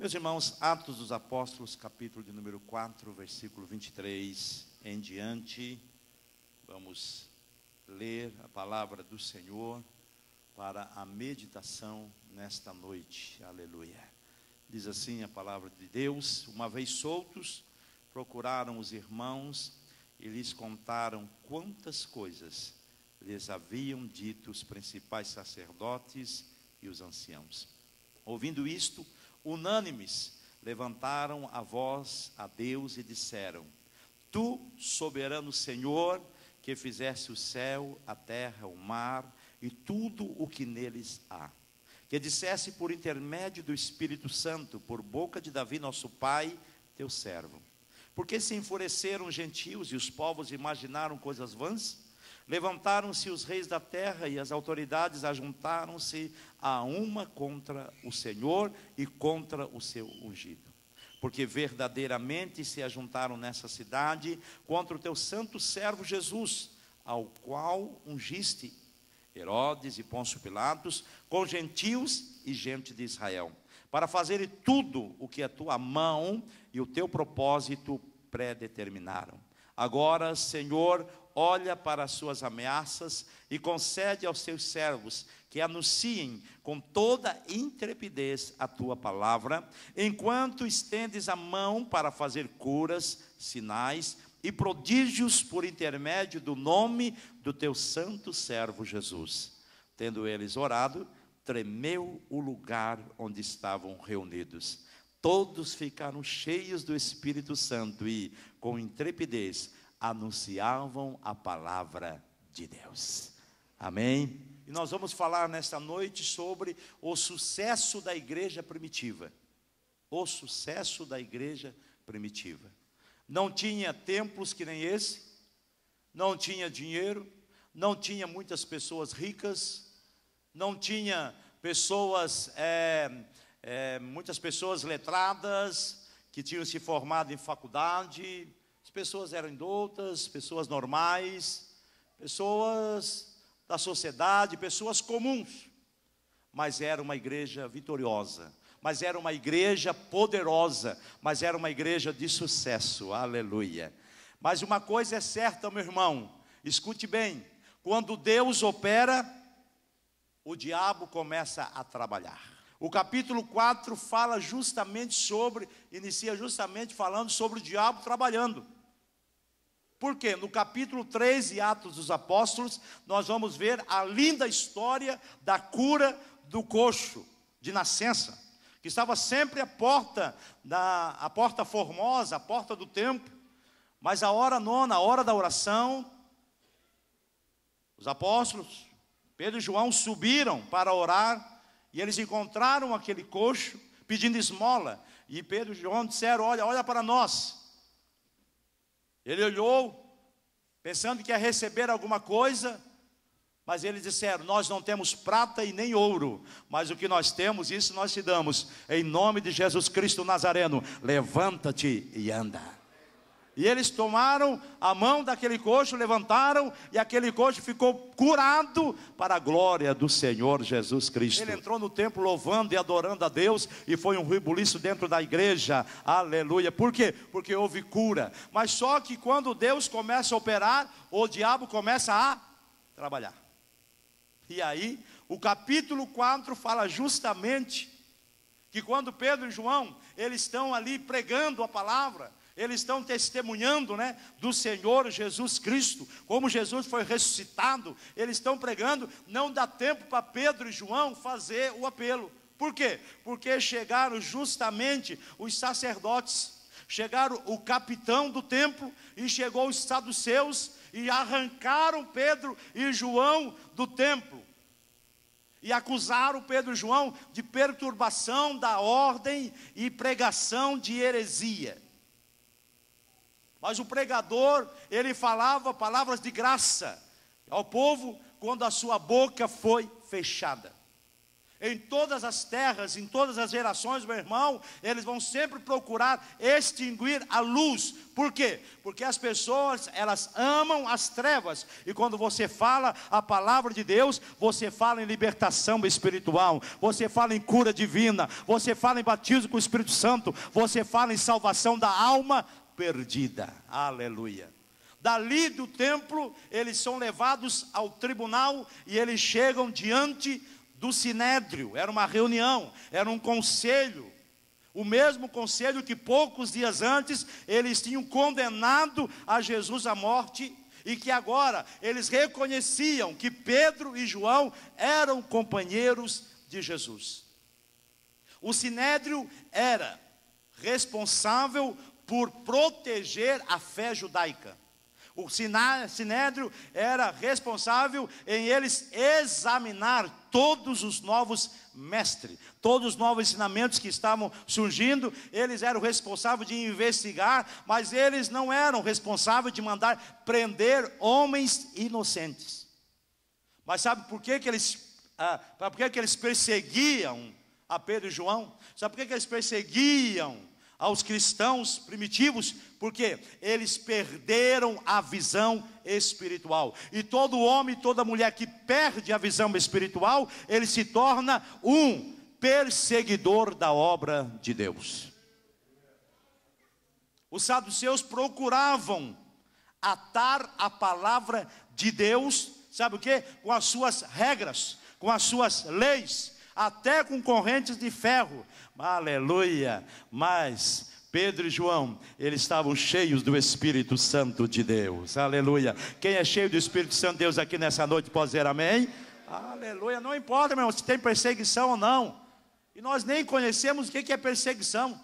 Meus irmãos, Atos dos Apóstolos, capítulo de número 4, versículo 23 em diante, vamos ler a palavra do Senhor para a meditação nesta noite. Aleluia. Diz assim a palavra de Deus: uma vez soltos, procuraram os irmãos e lhes contaram quantas coisas lhes haviam dito os principais sacerdotes e os anciãos. Ouvindo isto, unânimes, levantaram a voz a Deus e disseram: Tu, soberano Senhor, que fizeste o céu, a terra, o mar e tudo o que neles há, que disseste por intermédio do Espírito Santo, por boca de Davi nosso pai, teu servo. Porque se enfureceram os gentios e os povos imaginaram coisas vãs? Levantaram-se os reis da terra e as autoridades ajuntaram-se a uma contra o Senhor e contra o seu ungido. Porque verdadeiramente se ajuntaram nessa cidade contra o teu santo servo Jesus, ao qual ungiste Herodes e Pôncio Pilatos, com gentios e gente de Israel, para fazerem tudo o que a tua mão e o teu propósito predeterminaram. Agora, Senhor, olha para as suas ameaças e concede aos teus servos que anunciem com toda intrepidez a tua palavra, enquanto estendes a mão para fazer curas, sinais e prodígios por intermédio do nome do teu santo servo Jesus. Tendo eles orado, tremeu o lugar onde estavam reunidos. Todos ficaram cheios do Espírito Santo e, com intrepidez, anunciavam a palavra de Deus. Amém? E nós vamos falar nesta noite sobre o sucesso da igreja primitiva. O sucesso da igreja primitiva. Não tinha templos que nem esse, não tinha dinheiro, não tinha muitas pessoas ricas, não tinha pessoas, muitas pessoas letradas, que tinham se formado em faculdade. As pessoas eram indoutas, pessoas normais, pessoas da sociedade, pessoas comuns. Mas era uma igreja vitoriosa, mas era uma igreja poderosa, mas era uma igreja de sucesso, aleluia. Mas uma coisa é certa, meu irmão, escute bem: quando Deus opera, o diabo começa a trabalhar. O capítulo 4 fala justamente inicia justamente falando sobre o diabo trabalhando. Por quê? No capítulo 3 de Atos dos Apóstolos, nós vamos ver a linda história da cura do coxo de nascença, que estava sempre à porta formosa, a porta do templo. Mas a hora nona, a hora da oração, os apóstolos, Pedro e João, subiram para orar. E eles encontraram aquele coxo pedindo esmola. E Pedro e João disseram: olha para nós. Ele olhou, pensando que ia receber alguma coisa. Mas eles disseram: nós não temos prata e nem ouro, mas o que nós temos, isso nós te damos. Em nome de Jesus Cristo Nazareno, levanta-te e anda. E eles tomaram a mão daquele coxo, levantaram, e aquele coxo ficou curado para a glória do Senhor Jesus Cristo. Ele entrou no templo louvando e adorando a Deus, e foi um rebuliço dentro da igreja, aleluia. Por quê? Porque houve cura. Mas só que quando Deus começa a operar, o diabo começa a trabalhar. E aí, o capítulo 4 fala justamente que quando Pedro e João, eles estão ali pregando a palavra, eles estão testemunhando, do Senhor Jesus Cristo, como Jesus foi ressuscitado. Eles estão pregando, não dá tempo para Pedro e João fazer o apelo. Por quê? Porque chegaram justamente os sacerdotes, chegaram o capitão do templo, e chegou os saduceus, e arrancaram Pedro e João do templo. E acusaram Pedro e João de perturbação da ordem e pregação de heresia. Mas o pregador, ele falava palavras de graça ao povo quando a sua boca foi fechada. Em todas as terras, em todas as gerações, meu irmão, eles vão sempre procurar extinguir a luz. Por quê? Porque as pessoas, elas amam as trevas. E quando você fala a palavra de Deus, você fala em libertação espiritual, você fala em cura divina, você fala em batismo com o Espírito Santo, você fala em salvação da alma perdida. Aleluia. Dali do templo, eles são levados ao tribunal e eles chegam diante do Sinédrio. Era uma reunião, era um conselho, o mesmo conselho que poucos dias antes eles tinham condenado a Jesus à morte, e que agora eles reconheciam que Pedro e João eram companheiros de Jesus. O Sinédrio era responsável por proteger a fé judaica. O Sinédrio era responsável em eles examinar todos os novos mestres, todos os novos ensinamentos que estavam surgindo. Eles eram responsáveis de investigar, mas eles não eram responsáveis de mandar prender homens inocentes. Mas sabe por que eles perseguiam a Pedro e João? Sabe por que eles perseguiam aos cristãos primitivos? Porque eles perderam a visão espiritual. E todo homem, toda mulher que perde a visão espiritual, ele se torna um perseguidor da obra de Deus. Os saduceus procuravam atar a palavra de Deus, sabe o quê? Com as suas regras, com as suas leis, até com correntes de ferro. Aleluia. Mas Pedro e João, eles estavam cheios do Espírito Santo de Deus. Aleluia. Quem é cheio do Espírito Santo de Deus aqui nessa noite pode dizer amém? Aleluia. Não importa, meu irmão, se tem perseguição ou não. E nós nem conhecemos o que é perseguição.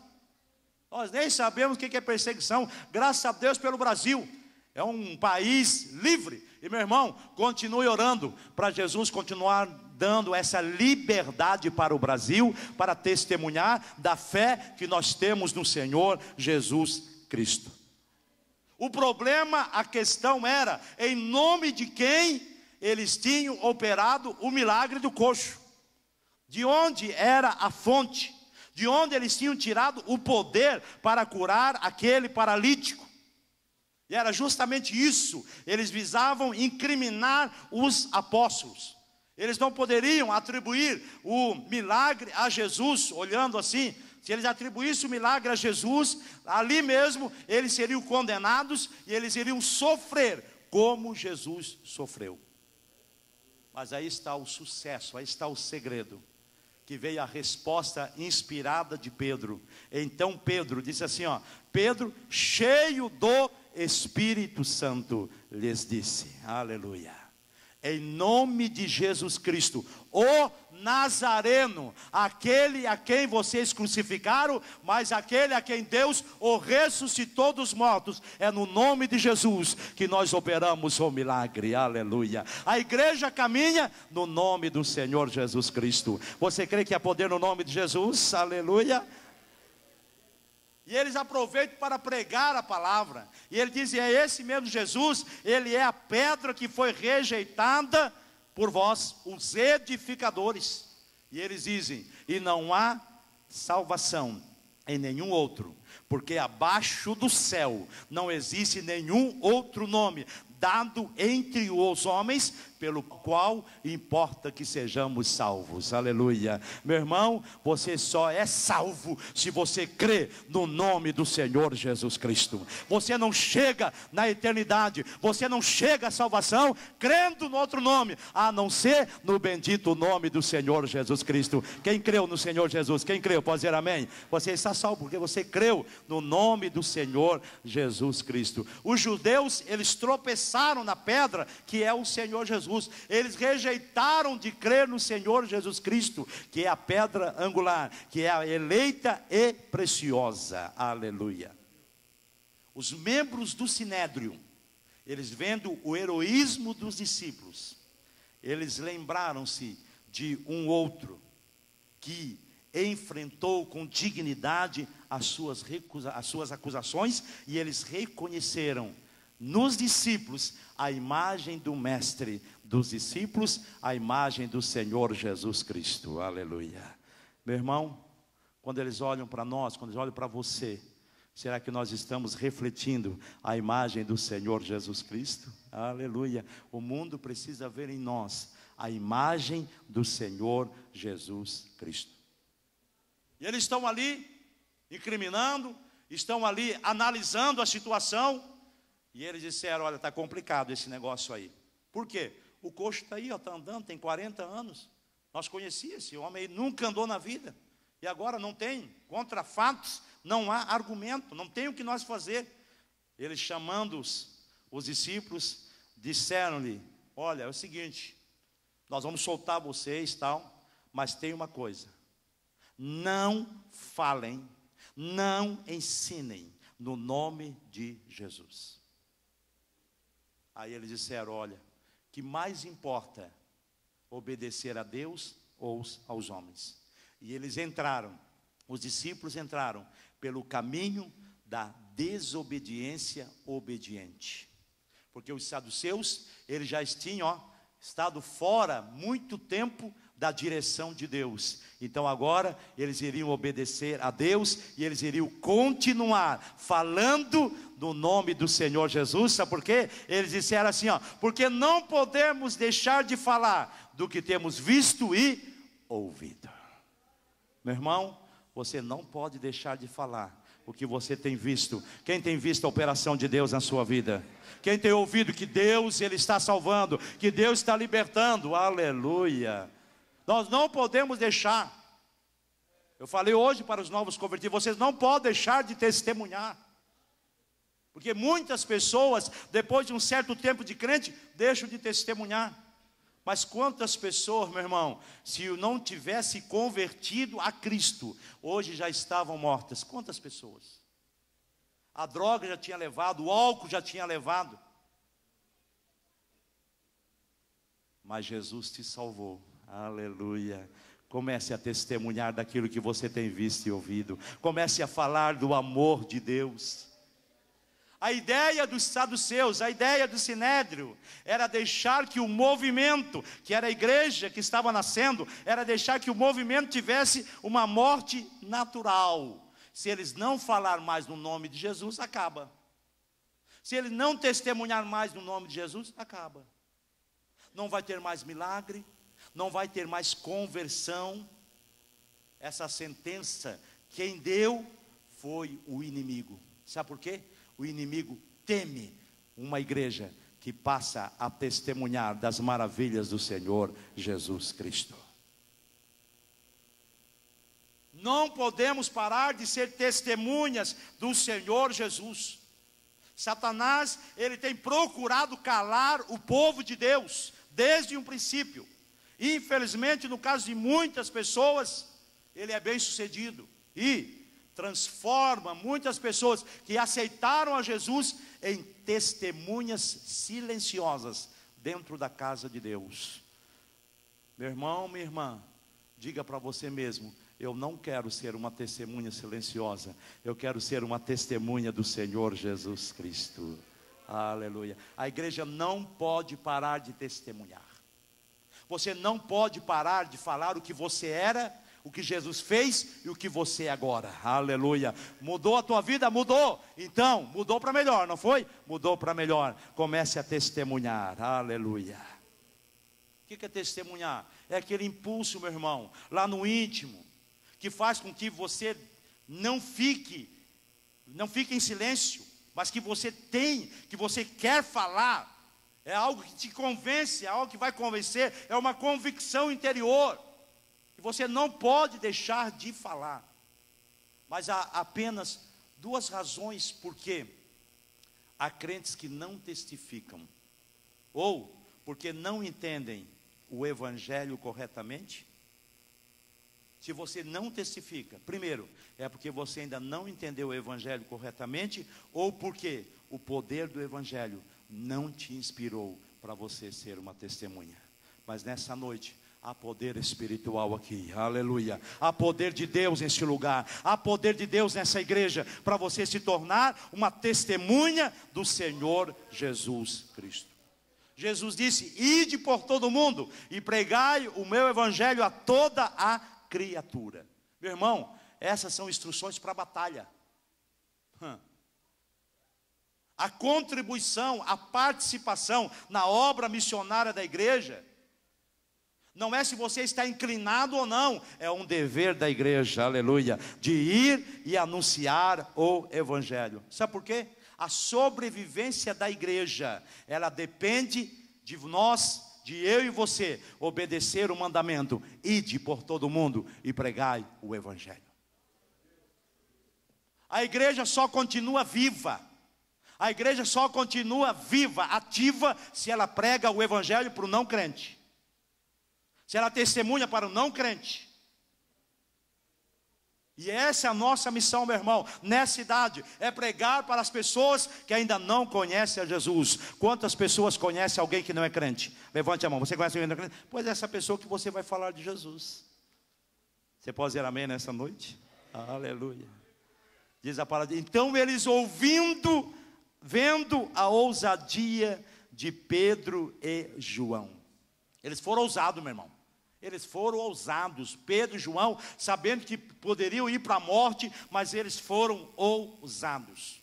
Nós nem sabemos o que é perseguição. Graças a Deus pelo Brasil. É um país livre. E meu irmão, continue orando para Jesus continuar dando essa liberdade para o Brasil, para testemunhar da fé que nós temos no Senhor Jesus Cristo. O problema, a questão era, em nome de quem eles tinham operado o milagre do coxo? De onde era a fonte? De onde eles tinham tirado o poder para curar aquele paralítico? E era justamente isso, eles visavam incriminar os apóstolos. Eles não poderiam atribuir o milagre a Jesus, olhando assim. Se eles atribuíssem o milagre a Jesus, ali mesmo eles seriam condenados e eles iriam sofrer como Jesus sofreu. Mas aí está o sucesso, aí está o segredo, que veio a resposta inspirada de Pedro. Então Pedro disse assim, Pedro, cheio do Espírito Santo, lhes disse, aleluia, em nome de Jesus Cristo, o Nazareno, aquele a quem vocês crucificaram, mas aquele a quem Deus o ressuscitou dos mortos, é no nome de Jesus que nós operamos o milagre, aleluia. A igreja caminha no nome do Senhor Jesus Cristo. Você crê que há poder no nome de Jesus? Aleluia. E eles aproveitam para pregar a palavra. E ele diz, é esse mesmo Jesus, ele é a pedra que foi rejeitada por vós, os edificadores. E eles dizem, e não há salvação em nenhum outro, porque abaixo do céu não existe nenhum outro nome dado entre os homens, pelo qual importa que sejamos salvos, aleluia. Meu irmão, você só é salvo se você crê no nome do Senhor Jesus Cristo. Você não chega na eternidade, você não chega à salvação crendo no outro nome, a não ser no bendito nome do Senhor Jesus Cristo. Quem creu no Senhor Jesus, quem creu, pode dizer amém. Você está salvo porque você creu no nome do Senhor Jesus Cristo. Os judeus, eles tropeçaram na pedra que é o Senhor Jesus. Eles rejeitaram de crer no Senhor Jesus Cristo, que é a pedra angular, que é a eleita e preciosa, aleluia. Os membros do Sinédrio, eles vendo o heroísmo dos discípulos, eles lembraram-se de um outro que enfrentou com dignidade as suas acusações, e eles reconheceram nos discípulos a imagem do mestre, dos discípulos a imagem do Senhor Jesus Cristo. Aleluia. Meu irmão, quando eles olham para nós, quando eles olham para você, será que nós estamos refletindo a imagem do Senhor Jesus Cristo? Aleluia. O mundo precisa ver em nós a imagem do Senhor Jesus Cristo. E eles estão ali incriminando, estão ali analisando a situação, e eles disseram: olha, está complicado esse negócio aí. Por quê? O coxo está aí, está andando, tem 40 anos. Nós conhecíamos esse homem, ele nunca andou na vida. E agora não tem, contra fatos, não há argumento, não tem o que nós fazer. Eles, chamando os discípulos, disseram-lhe: olha, é o seguinte, nós vamos soltar vocês, tal, mas tem uma coisa: não falem, não ensinem no nome de Jesus. Aí eles disseram: olha, que mais importa obedecer a Deus ou aos homens? E eles entraram, os discípulos entraram pelo caminho da desobediência obediente. Porque os saduceus, eles já tinham estado fora muito tempo da direção de Deus. Então agora eles iriam obedecer a Deus e eles iriam continuar falando no nome do Senhor Jesus. Sabe por quê? Eles disseram assim, porque não podemos deixar de falar do que temos visto e ouvido. Meu irmão, você não pode deixar de falar o que você tem visto. Quem tem visto a operação de Deus na sua vida? Quem tem ouvido que Deus, Ele está salvando, que Deus está libertando? Aleluia. Nós não podemos deixar. Eu falei hoje para os novos convertidos: vocês não podem deixar de testemunhar. Porque muitas pessoas, depois de um certo tempo de crente, deixam de testemunhar. Mas quantas pessoas, meu irmão, se não tivesse convertido a Cristo, hoje já estavam mortas? Quantas pessoas? A droga já tinha levado, o álcool já tinha levado. Mas Jesus te salvou. Aleluia. Comece a testemunhar daquilo que você tem visto e ouvido. Comece a falar do amor de Deus. A ideia dos saduceus, a ideia do sinédrio, era deixar que o movimento, que era a igreja que estava nascendo, era deixar que o movimento tivesse uma morte natural. Se eles não falar mais no nome de Jesus, acaba. Se eles não testemunhar mais no nome de Jesus, acaba. Não vai ter mais milagre, não vai ter mais conversão. Essa sentença, quem deu foi o inimigo. Sabe por quê? O inimigo teme uma igreja que passa a testemunhar das maravilhas do Senhor Jesus Cristo. Não podemos parar de ser testemunhas do Senhor Jesus. Satanás, ele tem procurado calar o povo de Deus desde um princípio. Infelizmente, no caso de muitas pessoas, ele é bem sucedido e transforma muitas pessoas que aceitaram a Jesus em testemunhas silenciosas dentro da casa de Deus. Meu irmão, minha irmã, diga para você mesmo: eu não quero ser uma testemunha silenciosa, eu quero ser uma testemunha do Senhor Jesus Cristo. Aleluia. A igreja não pode parar de testemunhar. Você não pode parar de falar o que você era, o que Jesus fez e o que você é agora. Aleluia. Mudou a tua vida? Mudou. Então, mudou para melhor, não foi? Mudou para melhor. Comece a testemunhar. Aleluia. O que é testemunhar? É aquele impulso, meu irmão, lá no íntimo, que faz com que você não fique em silêncio, mas que você quer falar. É algo que te convence, é algo que vai convencer, é uma convicção interior. E você não pode deixar de falar. Mas há apenas duas razões porque há crentes que não testificam. Ou porque não entendem o evangelho corretamente. Se você não testifica, primeiro, é porque você ainda não entendeu o evangelho corretamente, ou porque o poder do evangelho não te inspirou para você ser uma testemunha. Mas nessa noite há poder espiritual aqui, aleluia. Há poder de Deus neste lugar, há poder de Deus nessa igreja, para você se tornar uma testemunha do Senhor Jesus Cristo. Jesus disse: ide por todo mundo e pregai o meu evangelho a toda a criatura. Meu irmão, essas são instruções para a batalha. A contribuição, a participação na obra missionária da igreja não é se você está inclinado ou não, é um dever da igreja, aleluia, de ir e anunciar o evangelho. Sabe por quê? A sobrevivência da igreja, ela depende de nós, de eu e você, obedecer o mandamento: ide por todo mundo e pregai o evangelho. A igreja só continua viva, a igreja só continua viva, ativa, se ela prega o evangelho para o não crente, se ela testemunha para o não crente. E essa é a nossa missão, meu irmão, nessa idade, é pregar para as pessoas que ainda não conhecem a Jesus. Quantas pessoas conhecem alguém que não é crente? Levante a mão. Você conhece alguém que não é crente? Pois é essa pessoa que você vai falar de Jesus. Você pode dizer amém nessa noite? Aleluia. Diz a palavra. Então eles ouvindo, vendo a ousadia de Pedro e João. Eles foram ousados, meu irmão. Eles foram ousados, Pedro e João, sabendo que poderiam ir para a morte, mas eles foram ousados.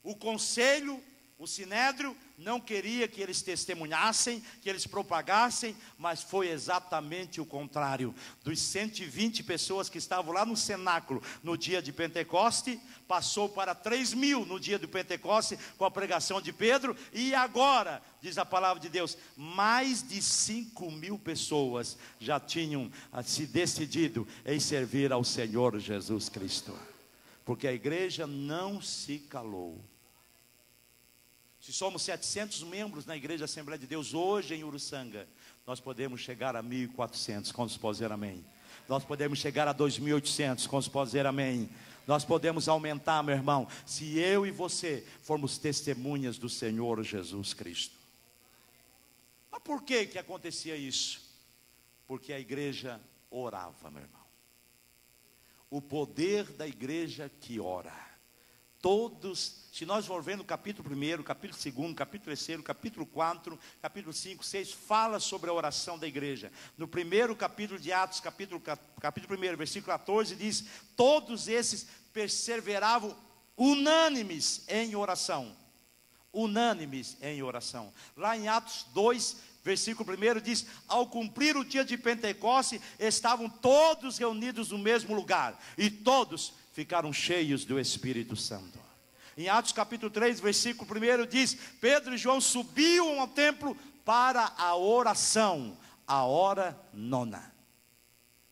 O conselho, o sinédrio, não queria que eles testemunhassem, que eles propagassem, mas foi exatamente o contrário. Dos 120 pessoas que estavam lá no cenáculo no dia de Pentecoste, passou para 3.000 no dia do Pentecoste com a pregação de Pedro, e agora, diz a palavra de Deus, mais de 5.000 pessoas já tinham se decidido em servir ao Senhor Jesus Cristo, porque a igreja não se calou. Se somos 700 membros na igreja Assembleia de Deus hoje em Uruçanga, nós podemos chegar a 1.400, quantos podem dizer amém? Nós podemos chegar a 2.800, quantos podem dizer amém? Nós podemos aumentar, meu irmão, se eu e você formos testemunhas do Senhor Jesus Cristo. Mas por que acontecia isso? Porque a igreja orava, meu irmão. O poder da igreja que ora. Todos, se nós formos vendo o capítulo 1, capítulo 2, capítulo 3, capítulo 4, capítulo 5, 6, fala sobre a oração da igreja. No primeiro capítulo de Atos, capítulo 1, versículo 14, diz: todos esses perseveravam unânimes em oração. Unânimes em oração. Lá em Atos 2, versículo 1 diz: ao cumprir o dia de Pentecoste, estavam todos reunidos no mesmo lugar, e todos ficaram cheios do Espírito Santo. Em Atos capítulo 3, versículo 1 diz: Pedro e João subiam ao templo para a oração, a hora nona.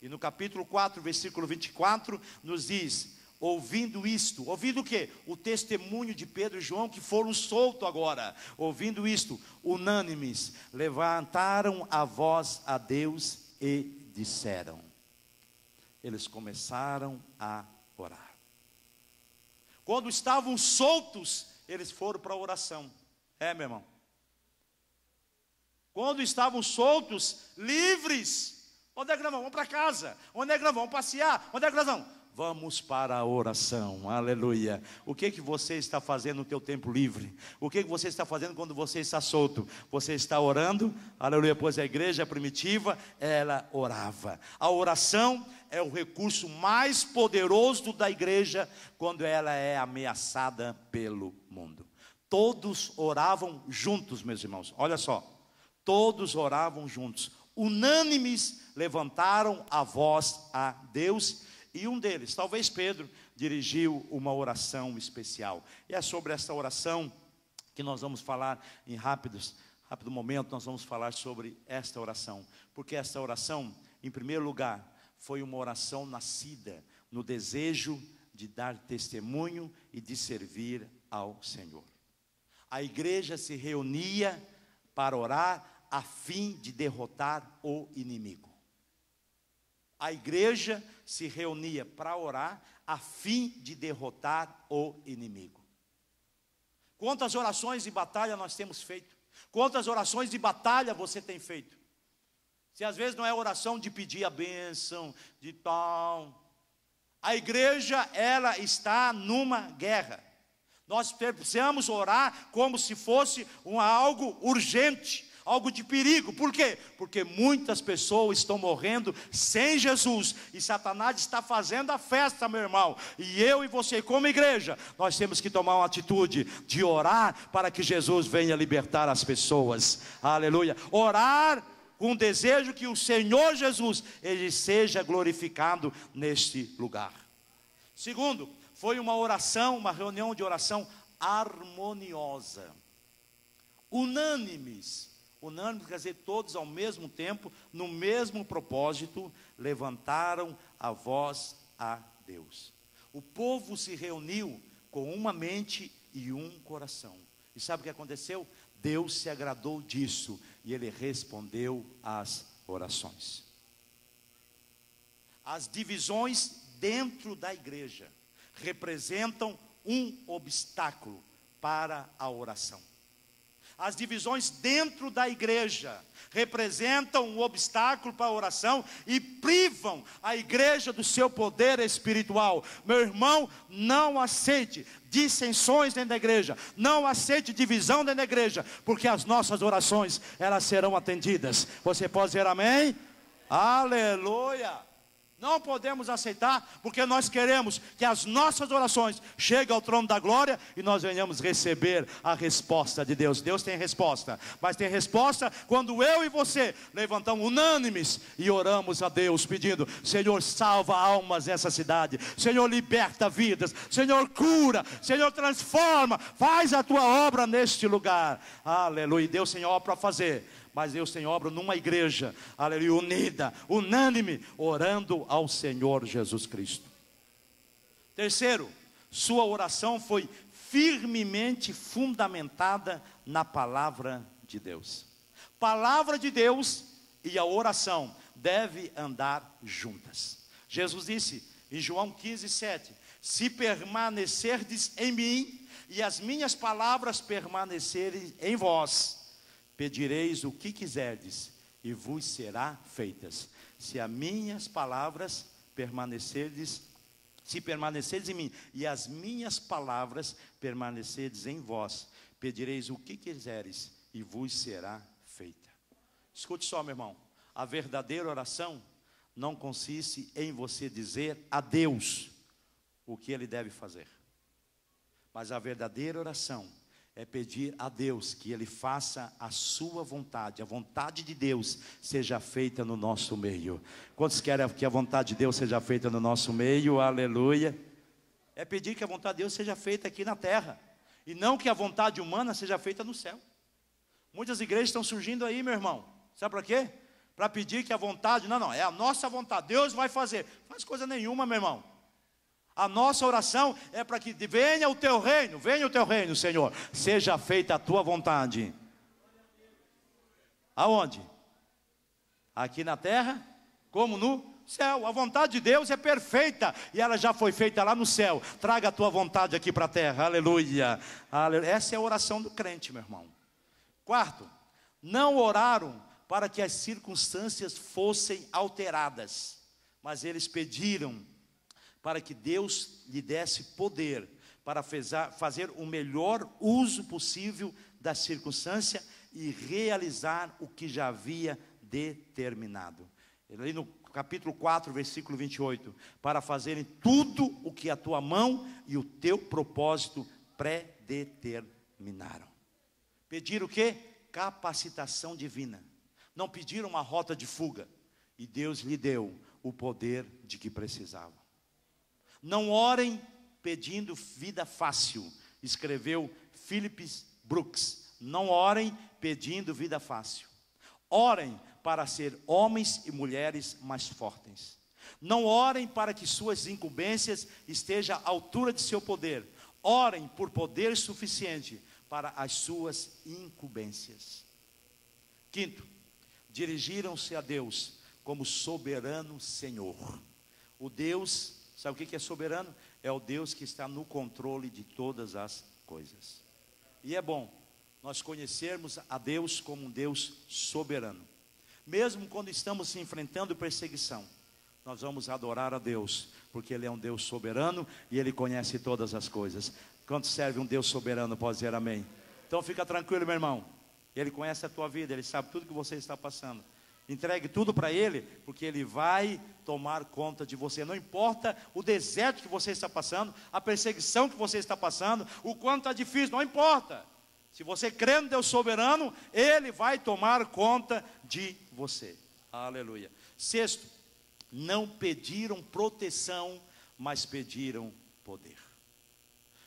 E no capítulo 4, versículo 24, nos diz: ouvindo isto, ouvindo o quê? O testemunho de Pedro e João, que foram soltos agora. Ouvindo isto, unânimes, levantaram a voz a Deus e disseram. Eles começaram a orar. Quando estavam soltos, eles foram para a oração. Meu irmão. Quando estavam soltos, livres, onde é que nós vamos? Vamos para casa. Onde é que nós vamos? Passear. Onde é que nós vamos? Vamos para a oração, aleluia. O que você está fazendo no teu tempo livre? O que você está fazendo quando você está solto? Você está orando, aleluia, pois a igreja primitiva, ela orava. A oração é o recurso mais poderoso da igreja quando ela é ameaçada pelo mundo. Todos oravam juntos, meus irmãos, olha só. Todos oravam juntos, unânimes, levantaram a voz a Deus. E um deles, talvez Pedro, dirigiu uma oração especial. E é sobre essa oração que nós vamos falar em rápido momento. Nós vamos falar sobre esta oração. Porque esta oração, em primeiro lugar, foi uma oração nascida no desejo de dar testemunho e de servir ao Senhor. A igreja se reunia para orar a fim de derrotar o inimigo. A igreja se reunia para orar a fim de derrotar o inimigo. Quantas orações de batalha nós temos feito? Quantas orações de batalha você tem feito? Se às vezes não é oração de pedir a bênção, de tal. A igreja, ela está numa guerra. Nós precisamos orar como se fosse algo urgente, algo de perigo. Por quê? Porque muitas pessoas estão morrendo sem Jesus, e Satanás está fazendo a festa, meu irmão. E eu e você, como igreja, nós temos que tomar uma atitude de orar para que Jesus venha libertar as pessoas. Aleluia. Orar com o desejo que o Senhor Jesus, Ele seja glorificado neste lugar. Segundo, foi uma oração, uma reunião de oração harmoniosa, unânimes. Unânime quer dizer todos ao mesmo tempo, no mesmo propósito, levantaram a voz a Deus. O povo se reuniu com uma mente e um coração. E sabe o que aconteceu? Deus se agradou disso e Ele respondeu às orações. As divisões dentro da igreja representam um obstáculo para a oração. As divisões dentro da igreja representam um obstáculo para a oração e privam a igreja do seu poder espiritual. Meu irmão, não aceite dissensões dentro da igreja, não aceite divisão dentro da igreja, porque as nossas orações, elas serão atendidas. Você pode dizer amém? Aleluia! Não podemos aceitar, porque nós queremos que as nossas orações cheguem ao trono da glória e nós venhamos receber a resposta de Deus. Deus tem resposta, mas tem resposta quando eu e você levantamos unânimes e oramos a Deus, pedindo: Senhor, salva almas nessa cidade, Senhor, liberta vidas, Senhor, cura, Senhor, transforma, faz a tua obra neste lugar. Aleluia. Deus tem obra para fazer, mas Deus tem obra numa igreja, aleluia, unida, unânime, orando ao Senhor Jesus Cristo. Terceiro, sua oração foi firmemente fundamentada na palavra de Deus. Palavra de Deus e a oração devem andar juntas. Jesus disse em João 15:7: se permanecerdes em mim e as minhas palavras permanecerem em vós, pedireis o que quiserdes e vos será feitas. Se as minhas palavras permanecerdes, se permanecerdes em mim e as minhas palavras permanecerdes em vós, pedireis o que quiseres e vos será feita. Escute só, meu irmão, a verdadeira oração não consiste em você dizer a Deus o que Ele deve fazer, mas a verdadeira oração é pedir a Deus que Ele faça a sua vontade, a vontade de Deus seja feita no nosso meio. Quantos querem que a vontade de Deus seja feita no nosso meio? Aleluia. É pedir que a vontade de Deus seja feita aqui na terra, e não que a vontade humana seja feita no céu. Muitas igrejas estão surgindo aí, meu irmão, sabe para quê? Para pedir que a vontade, não, é a nossa vontade, Deus vai fazer. Não faz coisa nenhuma, meu irmão. A nossa oração é para que venha o teu reino, Senhor, seja feita a tua vontade. Aonde? Aqui na terra, como no céu. A vontade de Deus é perfeita e ela já foi feita lá no céu. Traga a tua vontade aqui para a terra, aleluia. Aleluia. Essa é a oração do crente, meu irmão. Quarto, não oraram para que as circunstâncias fossem alteradas, mas eles pediram para que Deus lhe desse poder para fazer o melhor uso possível da circunstância e realizar o que já havia determinado. Ali no capítulo 4, versículo 28, para fazerem tudo o que a tua mão e o teu propósito predeterminaram. Pediram o quê? Capacitação divina. Não pediram uma rota de fuga, e Deus lhe deu o poder de que precisavam. Não orem pedindo vida fácil, escreveu Philip Brooks. Não orem pedindo vida fácil. Orem para ser homens e mulheres mais fortes. Não orem para que suas incumbências estejam à altura de seu poder. Orem por poder suficiente para as suas incumbências. Quinto, dirigiram-se a Deus como soberano Senhor. O Deus, sabe o que é soberano? É o Deus que está no controle de todas as coisas. E é bom nós conhecermos a Deus como um Deus soberano. Mesmo quando estamos enfrentando perseguição, nós vamos adorar a Deus, porque Ele é um Deus soberano e Ele conhece todas as coisas. Quanto serve um Deus soberano, pode dizer amém? Então fica tranquilo, meu irmão. Ele conhece a tua vida, Ele sabe tudo que você está passando. Entregue tudo para Ele, porque Ele vai tomar conta de você. Não importa o deserto que você está passando, a perseguição que você está passando, o quanto está difícil, não importa. Se você crê no Deus soberano, Ele vai tomar conta de você. Aleluia. Sexto, não pediram proteção, mas pediram poder.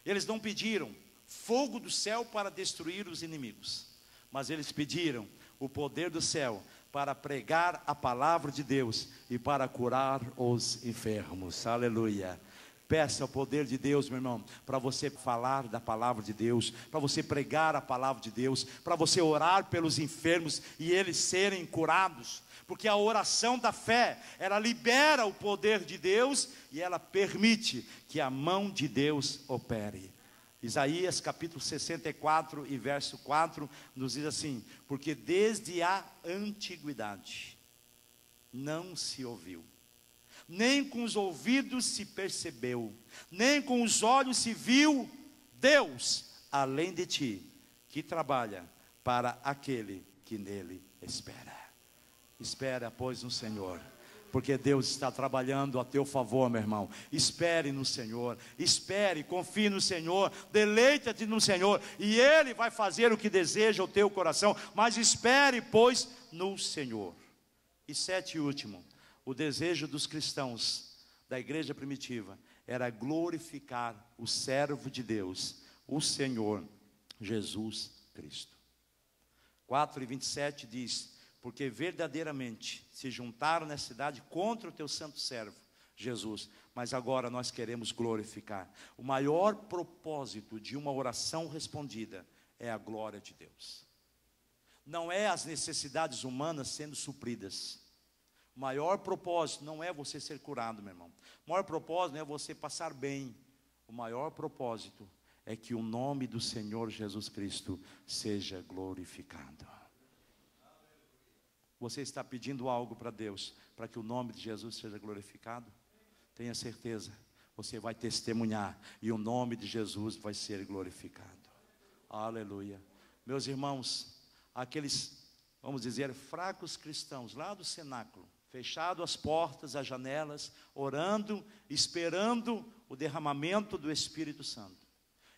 Eles não pediram fogo do céu para destruir os inimigos, mas eles pediram o poder do céu para pregar a palavra de Deus e para curar os enfermos. Aleluia. Peça o poder de Deus, meu irmão, para você falar da palavra de Deus, para você pregar a palavra de Deus, para você orar pelos enfermos e eles serem curados, porque a oração da fé, ela libera o poder de Deus e ela permite que a mão de Deus opere. Isaías capítulo 64 e verso 4 nos diz assim: porque desde a antiguidade não se ouviu, nem com os ouvidos se percebeu, nem com os olhos se viu Deus além de ti, que trabalha para aquele que nele espera. Espera, pois, no Senhor, porque Deus está trabalhando a teu favor, meu irmão. Espere no Senhor, espere, confie no Senhor, deleita-te no Senhor, e Ele vai fazer o que deseja o teu coração. Mas espere, pois, no Senhor. E sete e último, o desejo dos cristãos da igreja primitiva era glorificar o servo de Deus, o Senhor Jesus Cristo. 4:27 diz: porque verdadeiramente se juntaram na cidade contra o teu santo servo Jesus, mas agora nós queremos glorificar. O maior propósito de uma oração respondida é a glória de Deus, não é as necessidades humanas sendo supridas. O maior propósito não é você ser curado, meu irmão. O maior propósito não é você passar bem. O maior propósito é que o nome do Senhor Jesus Cristo seja glorificado. Você está pedindo algo para Deus, para que o nome de Jesus seja glorificado? Tenha certeza, você vai testemunhar e o nome de Jesus vai ser glorificado. Aleluia. Meus irmãos, aqueles, vamos dizer, fracos cristãos lá do cenáculo, fechado as portas, as janelas, orando, esperando o derramamento do Espírito Santo,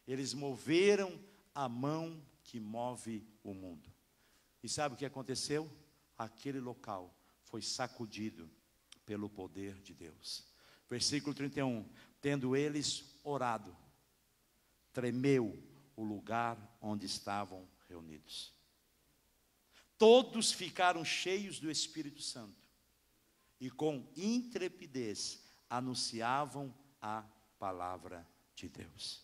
eles moveram a mão que move o mundo. E sabe o que aconteceu? Aquele local foi sacudido pelo poder de Deus. Versículo 31, tendo eles orado, tremeu o lugar onde estavam reunidos. Todos ficaram cheios do Espírito Santo e com intrepidez anunciavam a palavra de Deus.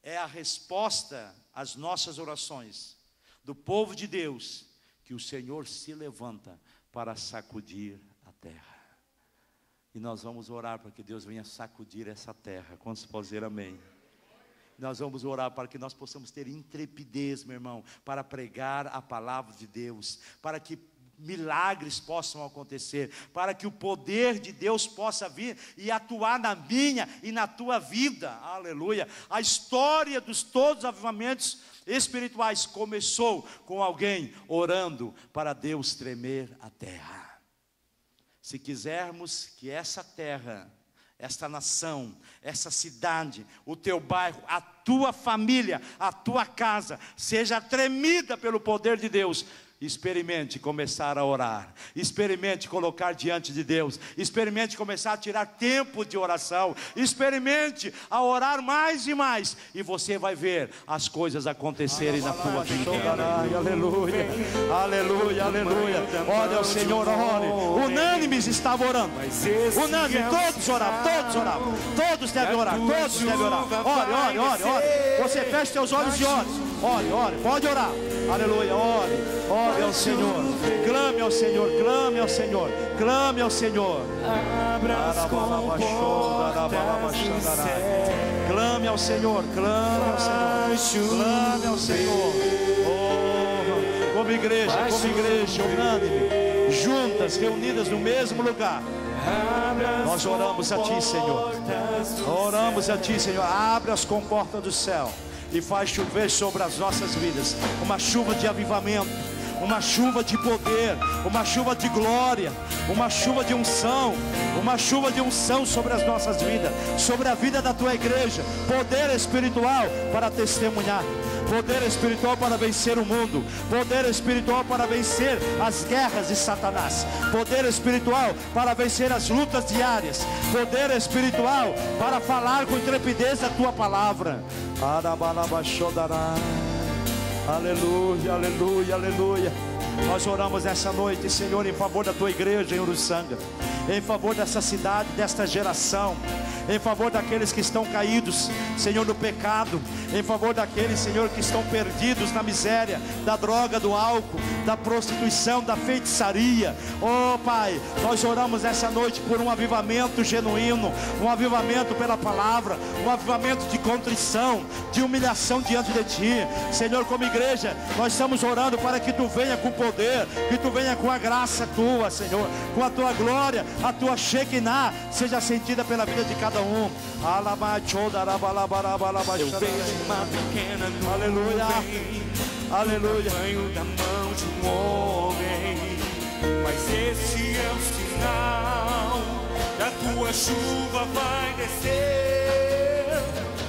É a resposta às nossas orações do povo de Deus, que o Senhor se levanta para sacudir a terra. E nós vamos orar para que Deus venha sacudir essa terra. Quantos podem dizer amém? Nós vamos orar para que nós possamos ter intrepidez, meu irmão, para pregar a palavra de Deus, para que milagres possam acontecer, para que o poder de Deus possa vir e atuar na minha e na tua vida. Aleluia. A história dos todos os avivamentos espirituais começou com alguém orando para Deus tremer a terra. Se quisermos que essa terra, esta nação, essa cidade, o teu bairro, a tua família, a tua casa seja tremida pelo poder de Deus, experimente começar a orar, experimente colocar diante de Deus, experimente começar a tirar tempo de oração, experimente a orar mais e mais, e você vai ver as coisas acontecerem na tua vida. Aleluia, aleluia, aleluia. Olha o Senhor, ore. Unânimes estavam orando, unânimes, todos oravam, todos devem orar, todos devem orar. Ore, ore, ore, ore. Você fecha seus olhos e ore, ore, pode orar. Aleluia, ore ao Senhor, clame ao Senhor, clame ao Senhor, clame ao Senhor. Abra as comportas do céu. Clame ao Senhor, clame ao Senhor, clame ao Senhor. Oh, como igreja unânime, juntas, reunidas no mesmo lugar, Nós oramos a Ti, Senhor. Oramos a Ti, Senhor. Abre as comportas do céu e faz chover sobre as nossas vidas uma chuva de avivamento, uma chuva de poder, uma chuva de glória, uma chuva de unção, uma chuva de unção sobre as nossas vidas, sobre a vida da Tua igreja. Poder espiritual para testemunhar, poder espiritual para vencer o mundo, poder espiritual para vencer as guerras de Satanás, poder espiritual para vencer as lutas diárias, poder espiritual para falar com intrepidez a Tua palavra. Aleluia, aleluia, aleluia. Nós oramos essa noite, Senhor, em favor da Tua igreja em Uruçanga, em favor dessa cidade, desta geração, em favor daqueles que estão caídos, Senhor, no pecado, em favor daqueles, Senhor, que estão perdidos na miséria da droga, do álcool, da prostituição, da feitiçaria. Oh Pai, nós oramos essa noite por um avivamento genuíno, um avivamento pela palavra, um avivamento de contrição, de humilhação diante de Ti. Senhor, como igreja, nós estamos orando para que Tu venha com poder, que Tu venha com a graça Tua, Senhor, com a Tua glória, a Tua Shekinah seja sentida pela vida de cada um. Eu vejo uma pequena nuvem, aleluia, aleluia, tamanho da mão de um homem, mas esse é o sinal que a Tua chuva vai descer.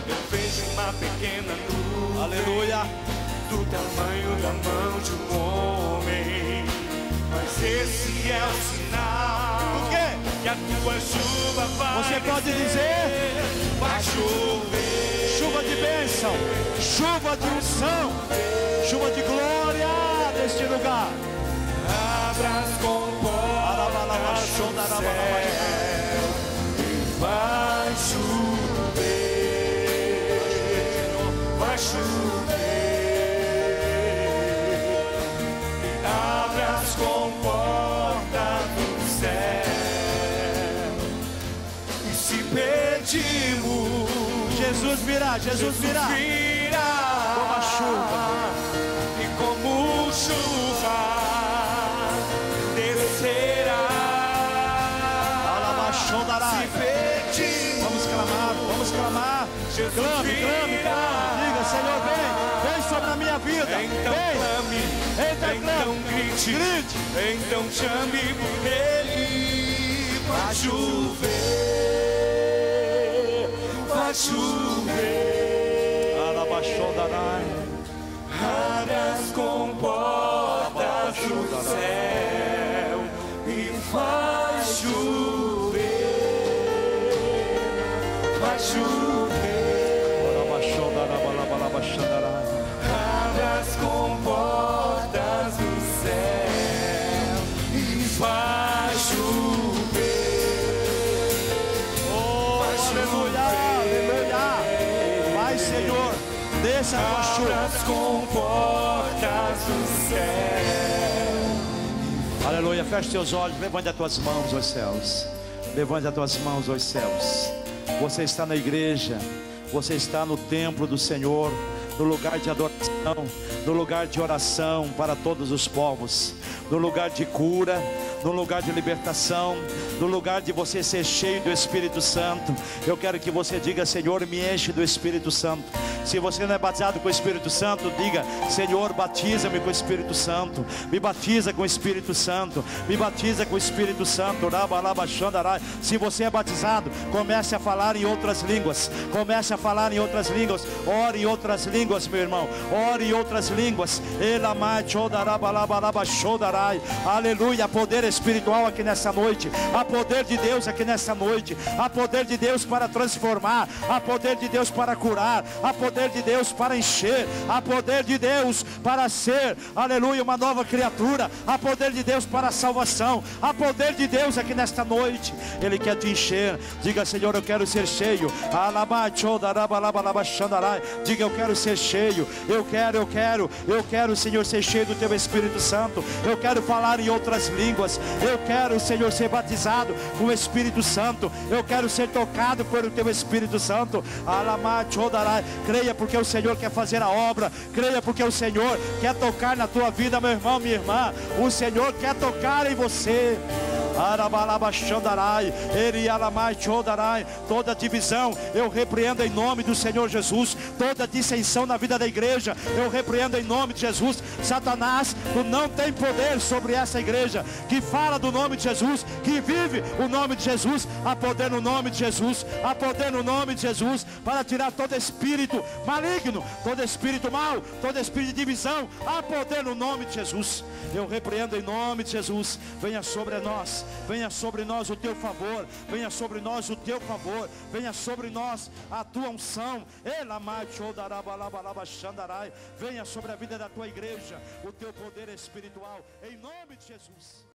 Eu vejo uma pequena nuvem, aleluia, do tamanho da mão de um homem, mas esse é o sinal que a Tua chuva vai você descer. pode dizer: vai chover, chuva de bênção, chuva de unção, chuva de glória neste lugar. Abra as comportas do céu e vai chover, vai chover. Abra as comportas do céu e se pedimos, Jesus virá, Jesus virá, como a chuva, e como chuva descerá. Se pedimos, vamos clamar, vamos clamar. Jesus Clame, clame, clame. Diga: Senhor, vem sobre a minha vida. então clame, Então então grite, então chame por Ele. Vai chover, vai chover. Abre as comportas do céu e vai chover, vai chover. Abra as comportas do céu e vai chover. Oh, aleluia, aleluia. Vai, Senhor, desça a Tua Abra chuva. as comportas do céu. Aleluia, feche teus olhos, levante as tuas mãos aos céus. Levante as tuas mãos aos céus. Você está na igreja, você está no templo do Senhor, no lugar de adoração, no lugar de oração para todos os povos, no lugar de cura, no lugar de libertação, no lugar de você ser cheio do Espírito Santo. Eu quero que você diga: Senhor, me enche do Espírito Santo. Se você não é batizado com o Espírito Santo, diga: Senhor, batiza-me com o Espírito Santo. Me batiza com o Espírito Santo. Me batiza com o Espírito Santo. Se você é batizado, comece a falar em outras línguas. Comece a falar em outras línguas. Ore em outras línguas, meu irmão. Ore em outras línguas. Aleluia. Poder espiritual aqui nessa noite. Há poder de Deus aqui nessa noite. Há poder de Deus para transformar. Há poder de Deus para curar. Há poder de Deus para encher. Há poder de Deus para ser, aleluia, uma nova criatura. Há poder de Deus para a salvação. Há poder de Deus aqui nesta noite. Ele quer te encher. Diga: Senhor, eu quero ser cheio. Diga: eu quero ser cheio. Eu quero, Senhor, ser cheio do Teu Espírito Santo. Eu quero falar em outras línguas. Eu quero, Senhor, ser batizado com o Espírito Santo. Eu quero ser tocado pelo Teu Espírito Santo. Creia, porque o Senhor quer fazer a obra. Creia, porque o Senhor quer tocar na tua vida, meu irmão, minha irmã. O Senhor quer tocar em você. Toda divisão eu repreendo em nome do Senhor Jesus. Toda dissensão na vida da igreja eu repreendo em nome de Jesus. Satanás, tu não tem poder sobre essa igreja que fala do nome de Jesus, que vive o nome de Jesus. Há poder no nome de Jesus, há poder no nome de Jesus para tirar todo espírito maligno, todo espírito mau, todo espírito de divisão. Há poder no nome de Jesus. Eu repreendo em nome de Jesus. Venha sobre nós, venha sobre nós o teu favor, venha sobre nós o teu favor, venha sobre nós a tua unção. Venha sobre a vida da tua igreja o teu poder espiritual, em nome de Jesus.